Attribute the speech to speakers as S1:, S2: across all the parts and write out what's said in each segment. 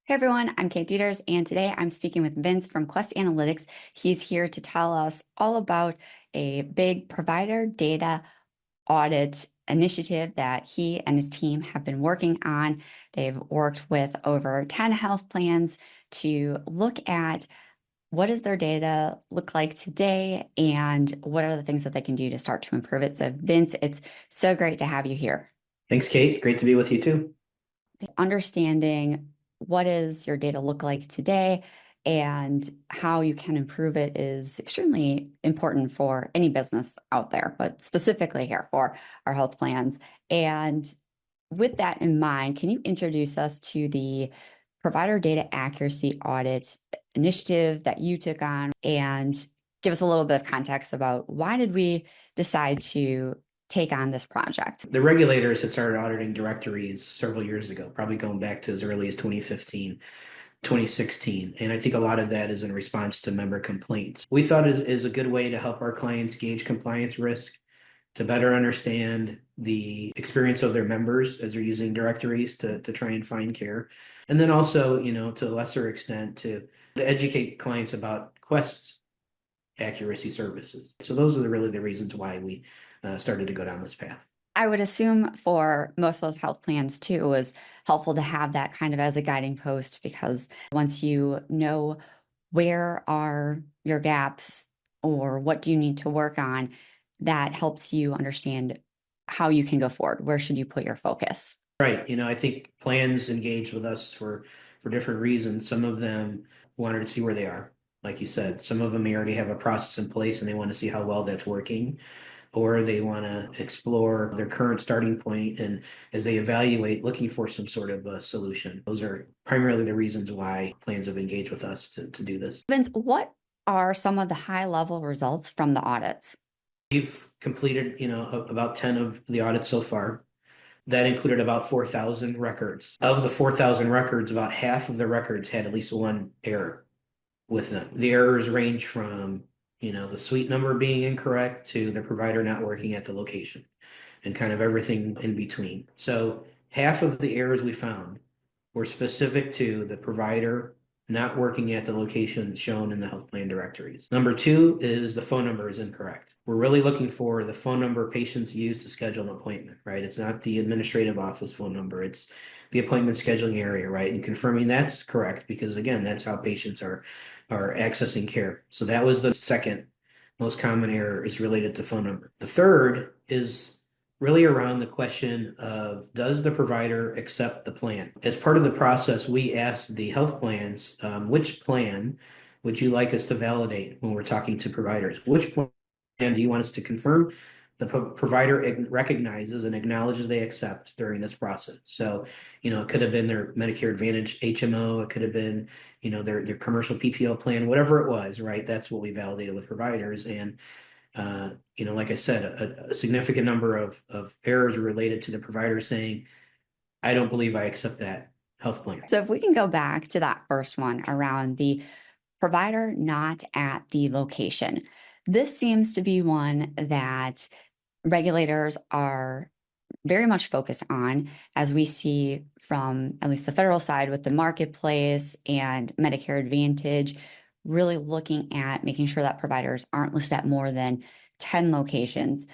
S1: Hey everyone, I'm Kate Deiters, and today I'm speaking with Vince from Quest Analytics. He's here to tell us all about a big provider data audit initiative that he and his team have been working on. They've worked with over 10 health plans to look at what does their data look like today and what are the things that they can do to start to improve it. So Vince, it's so great to have you here.
S2: Thanks, Kate. Great to be with you too.
S1: Understanding what does your data look like today and how you can improve it is extremely important for any business out there, but specifically here for our health plans. And with that in mind, can you introduce us to the provider data accuracy audit initiative that you took on and give us a little bit of context about why did we decide to take on this project?
S2: The regulators had started auditing directories several years ago, probably going back to as early as 2015, 2016. And I think a lot of that is in response to member complaints. We thought is a good way to help our clients gauge compliance risk, to better understand the experience of their members as they're using directories to try and find care. And then also, to a lesser extent, to educate clients about Quest's accuracy services. So those are really the reasons why we started to go down this path.
S1: I would assume for most of those health plans too, it was helpful to have that kind of as a guiding post because once you know where are your gaps or what do you need to work on, that helps you understand how you can go forward. Where should you put your focus?
S2: Right. I think plans engage with us for different reasons. Some of them wanted to see where they are, like you said. Some of them may already have a process in place and they want to see how well that's working, or they want to explore their current starting point and as they evaluate, looking for some sort of a solution. Those are primarily the reasons why plans have engaged with us to do this.
S1: Vince, what are some of the high level results from the audits?
S2: We've completed, about 10 of the audits so far. That included about 4,000 records. Of the 4,000 records, about half of the records had at least one error with them. The errors range from, the suite number being incorrect to the provider not working at the location and kind of everything in between. So half of the errors we found were specific to the provider not working at the location shown in the health plan directories. Number two is the phone number is incorrect. We're really looking for the phone number patients use to schedule an appointment, right? It's not the administrative office phone number, it's the appointment scheduling area, right? And confirming that's correct because again, that's how patients are accessing care. So that was the second most common error is related to phone number. The third is really around the question of does the provider accept the plan? As part of the process, we asked the health plans, which plan would you like us to validate when we're talking to providers? Which plan do you want us to confirm the provider recognizes and acknowledges they accept during this process? So, it could have been their Medicare Advantage HMO, it could have been, their commercial PPO plan, whatever it was, right? That's what we validated with providers. And like I said, a significant number of errors related to the provider saying, I don't believe I accept that health plan.
S1: So if we can go back to that first one around the provider not at the location, this seems to be one that regulators are very much focused on, as we see from at least the federal side with the marketplace and Medicare Advantage, really looking at making sure that providers aren't listed at more than 10 locations.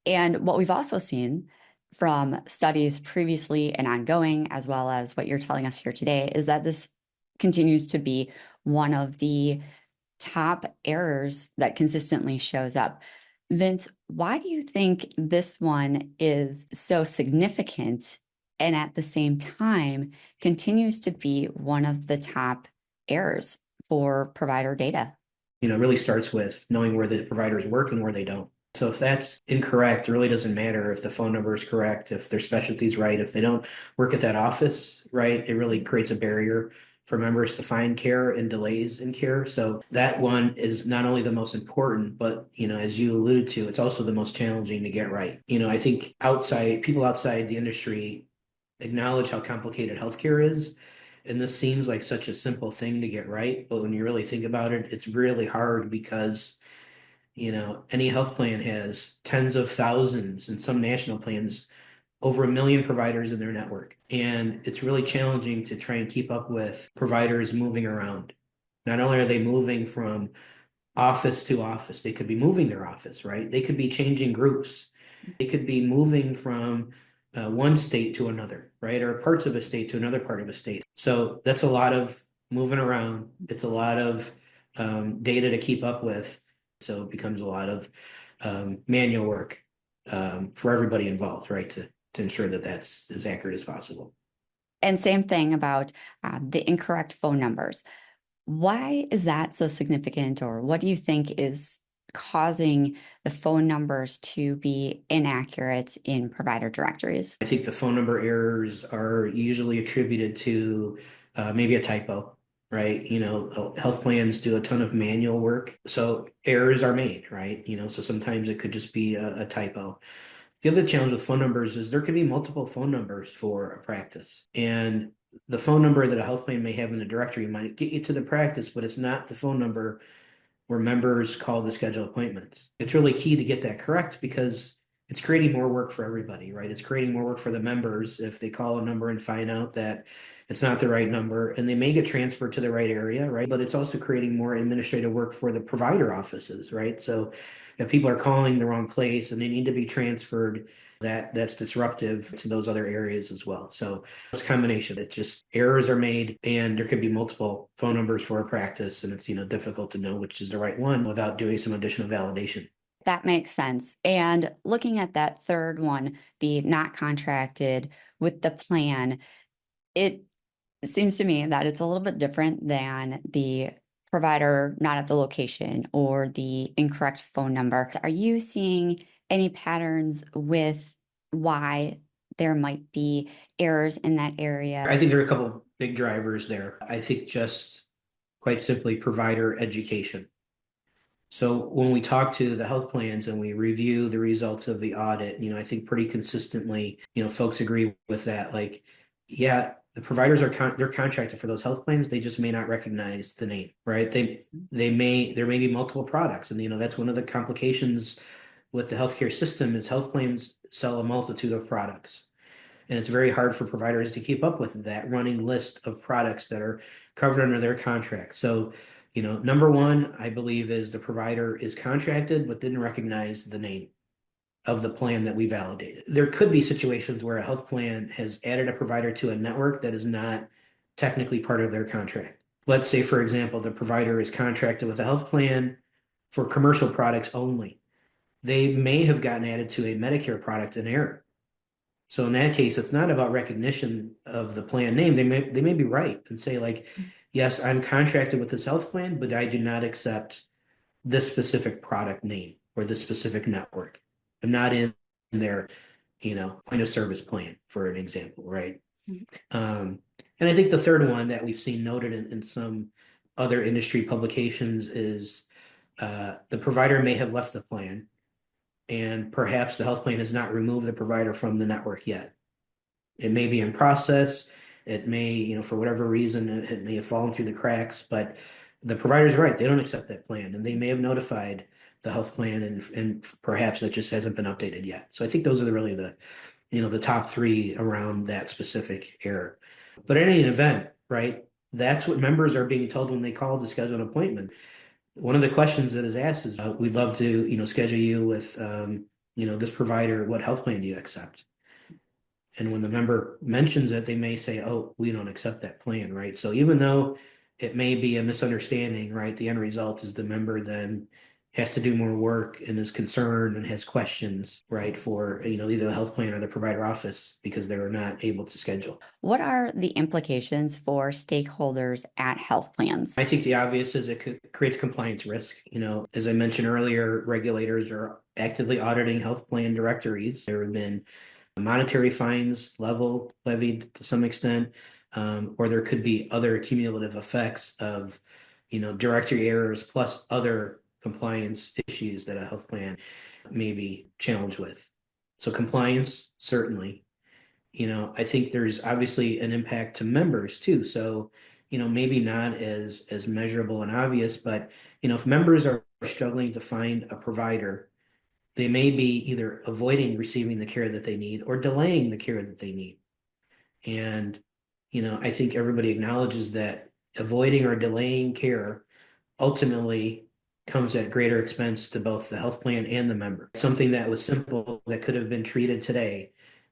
S1: And what we've also seen from studies previously and ongoing, as well as what you're telling us here today, is that this continues to be one of the top errors that consistently shows up. Vince, why do you think this one is so significant and at the same time continues to be one of the top errors for provider data?
S2: It really starts with knowing where the providers work and where they don't. So if that's incorrect, it really doesn't matter if the phone number is correct, if their specialty is right, if they don't work at that office, right? It really creates a barrier for members to find care and delays in care. So that one is not only the most important, but as you alluded to, it's also the most challenging to get right. I think people outside the industry acknowledge how complicated healthcare is. And this seems like such a simple thing to get right, but when you really think about it, it's really hard because any health plan has tens of thousands and some national plans over 1 million providers in their network. And it's really challenging to try and keep up with providers moving around. Not only are they moving from office to office, they could be moving their office, right? They could be changing groups. They could be moving from one state to another, right? Or parts of a state to another part of a state. So that's a lot of moving around. It's a lot of data to keep up with. So it becomes a lot of manual work for everybody involved, right? To ensure that that's as accurate as possible.
S1: And same thing about the incorrect phone numbers. Why is that so significant, or what do you think is causing the phone numbers to be inaccurate in provider directories?
S2: I think the phone number errors are usually attributed to maybe a typo, right? Health plans do a ton of manual work, so errors are made, right? So sometimes it could just be a typo. The other challenge with phone numbers is there could be multiple phone numbers for a practice. And the phone number that a health plan may have in the directory might get you to the practice, but it's not the phone number where members call to schedule appointments. It's really key to get that correct because it's creating more work for everybody, right? It's creating more work for the members if they call a number and find out that it's not the right number, and they may get transferred to the right area, right? But it's also creating more administrative work for the provider offices, right? So if people are calling the wrong place and they need to be transferred, that's disruptive to those other areas as well. So it's a combination. It just errors are made and there could be multiple phone numbers for a practice, and it's difficult to know which is the right one without doing some additional validation.
S1: That makes sense. And looking at that third one, the not contracted with the plan, it seems to me that it's a little bit different than the provider not at the location or the incorrect phone number. Are you seeing any patterns with why there might be errors in that area?
S2: I think there are a couple of big drivers there. I think just quite simply provider education. So when we talk to the health plans and we review the results of the audit, I think pretty consistently, folks agree with that. Like, yeah, the providers they're contracted for those health plans. They just may not recognize the name, right? There may be multiple products, and that's one of the complications with the healthcare system is health plans sell a multitude of products. And it's very hard for providers to keep up with that running list of products that are covered under their contract. So, number one, I believe, is the provider is contracted but didn't recognize the name of the plan that we validated. There could be situations where a health plan has added a provider to a network that is not technically part of their contract. Let's say, for example, the provider is contracted with a health plan for commercial products only. They may have gotten added to a Medicare product in error. So in that case, it's not about recognition of the plan name. They may be right and say like, yes, I'm contracted with this health plan, but I do not accept this specific product name or this specific network. I'm not in their, point of service plan, for an example, right? And I think the third one that we've seen noted in some other industry publications is the provider may have left the plan, and perhaps the health plan has not removed the provider from the network yet. It may be in process. It may, for whatever reason, it may have fallen through the cracks, but the provider's right. They don't accept that plan, and they may have notified the health plan, and perhaps that just hasn't been updated yet. So I think those are really the top three around that specific error. But in any event, right, that's what members are being told when they call to schedule an appointment. One of the questions that is asked is, we'd love to, schedule you with, this provider. What health plan do you accept? And when the member mentions it, they may say, oh, we don't accept that plan, right? So even though it may be a misunderstanding, right, the end result is the member then has to do more work and is concerned and has questions, right, for, either the health plan or the provider office because they were not able to schedule.
S1: What are the implications for stakeholders at health plans?
S2: I think the obvious is creates compliance risk. As I mentioned earlier, regulators are actively auditing health plan directories. There have been monetary fines levied to some extent, or there could be other cumulative effects of, directory errors plus other compliance issues that a health plan may be challenged with. So compliance, certainly. I think there's obviously an impact to members too. So, maybe not as measurable and obvious, but if members are struggling to find a provider they may be either avoiding receiving the care that they need or delaying the care that they need. And, I think everybody acknowledges that avoiding or delaying care ultimately comes at greater expense to both the health plan and the member. Something that was simple that could have been treated today,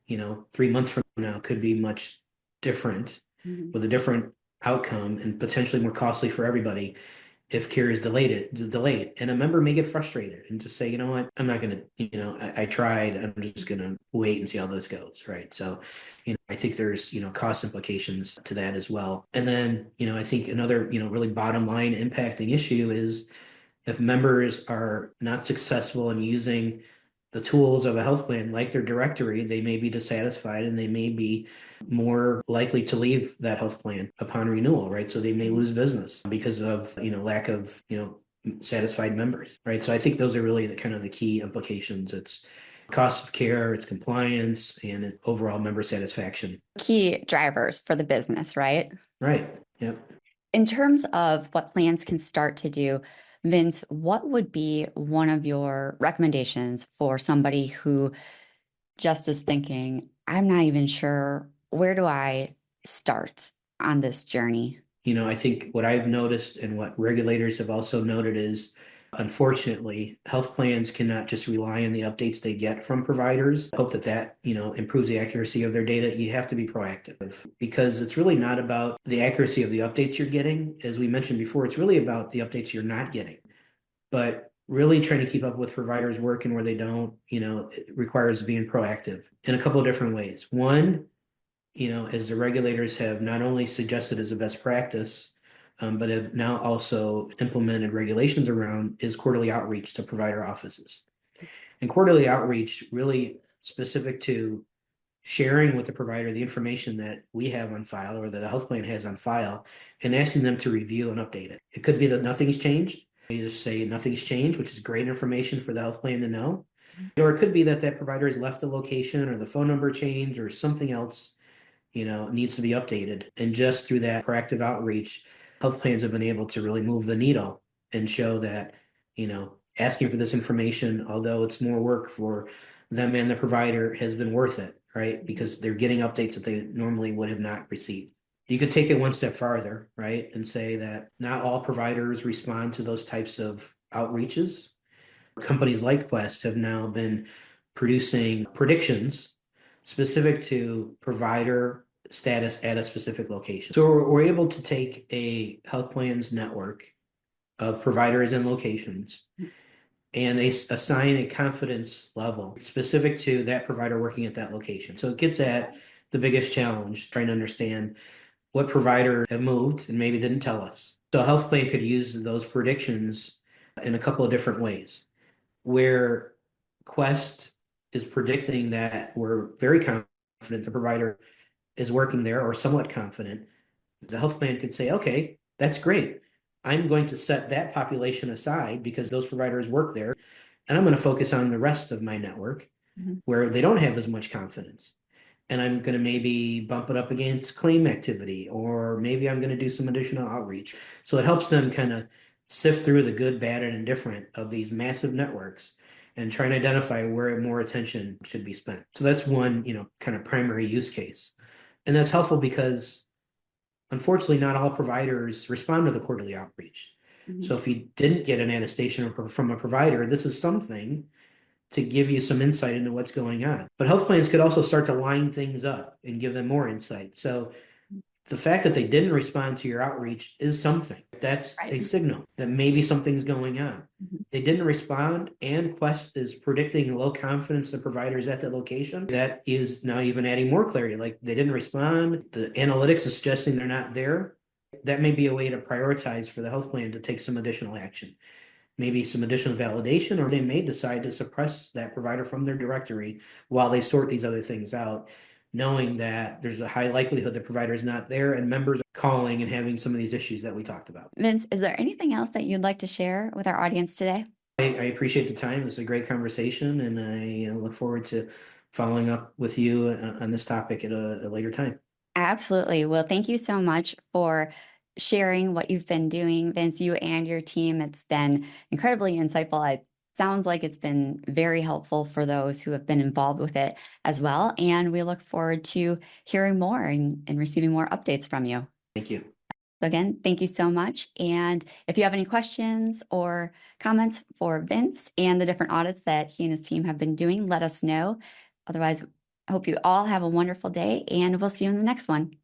S2: 3 months from now could be much different
S1: Mhm.
S2: with a different outcome and potentially more costly for everybody if care is delayed. And a member may get frustrated and just say, you know what, I'm not gonna, I tried, I'm just gonna wait and see how this goes, right? So, I think there's, cost implications to that as well. And then, I think another, really bottom line impacting issue is if members are not successful in using the tools of a health plan like their directory, they may be dissatisfied and they may be more likely to leave that health plan upon renewal, right? So they may lose business because of, lack of, satisfied members, right? So I think those are really the kind of the key implications. It's cost of care, it's compliance, and overall member satisfaction.
S1: Key drivers for the business, right?
S2: Right. Yep.
S1: In terms of what plans can start to do, Vince, what would be one of your recommendations for somebody who just is thinking, I'm not even sure, where do I start on this journey?
S2: I think what I've noticed and what regulators have also noted is, unfortunately, health plans cannot just rely on the updates they get from providers. Hope that, improves the accuracy of their data. You have to be proactive because it's really not about the accuracy of the updates you're getting. As we mentioned before, it's really about the updates you're not getting. But really trying to keep up with providers' work and where they don't, it requires being proactive in a couple of different ways. One, as the regulators have not only suggested as a best practice, but have now also implemented regulations around is quarterly outreach to provider offices. And quarterly outreach really specific to sharing with the provider the information that we have on file or that the health plan has on file and asking them to review and update it. It could be that nothing's changed. You just say nothing's changed, which is great information for the health plan to know. Or it could be that that provider has left the location or the phone number changed or something else needs to be updated. And just through that proactive outreach, health plans have been able to really move the needle and show that, asking for this information, although it's more work for them and the provider, has been worth it, right? Because they're getting updates that they normally would have not received. You could take it one step farther, right? And say that not all providers respond to those types of outreaches. Companies like Quest have now been producing predictions specific to provider status at a specific location. So we're able to take a health plan's network of providers and locations and assign a confidence level specific to that provider working at that location. So it gets at the biggest challenge, trying to understand what provider have moved and maybe didn't tell us. So a health plan could use those predictions in a couple of different ways where Quest is predicting that we're very confident the provider is working there or somewhat confident, the health plan could say, okay, that's great. I'm going to set that population aside because those providers work there, and I'm going to focus on the rest of my network where they don't have as much confidence. And I'm going to maybe bump it up against claim activity, or maybe I'm going to do some additional outreach. So it helps them kind of sift through the good, bad, and indifferent of these massive networks and try and identify where more attention should be spent. So that's one, kind of primary use case. And that's helpful because unfortunately, not all providers respond to the quarterly outreach. So if you didn't get an attestation from a provider, this is something to give you some insight into what's going on. But health plans could also start to line things up and give them more insight. So the fact that they didn't respond to your outreach is something. That's a
S1: Right.
S2: signal that maybe something's going on. They didn't respond, and Quest is predicting low confidence the providers at that location. That is now even adding more clarity. Like they didn't respond, the analytics is suggesting they're not there. That may be a way to prioritize for the health plan to take some additional action, maybe some additional validation, or they may decide to suppress that provider from their directory while they sort these other things out, knowing that there's a high likelihood the provider is not there and members are calling and having some of these issues that we talked about.
S1: Vince, is there anything else that you'd like to share with our audience today?
S2: I appreciate the time. It's a great conversation, and I look forward to following up with you on this topic at a later time.
S1: Absolutely. Well, thank you so much for sharing what you've been doing, Vince, you and your team. It's been incredibly insightful. Sounds like it's been very helpful for those who have been involved with it as well. And we look forward to hearing more and receiving more updates from you.
S2: Thank you.
S1: So again, thank you so much. And if you have any questions or comments for Vince and the different audits that he and his team have been doing, let us know. Otherwise, I hope you all have a wonderful day, and we'll see you in the next one.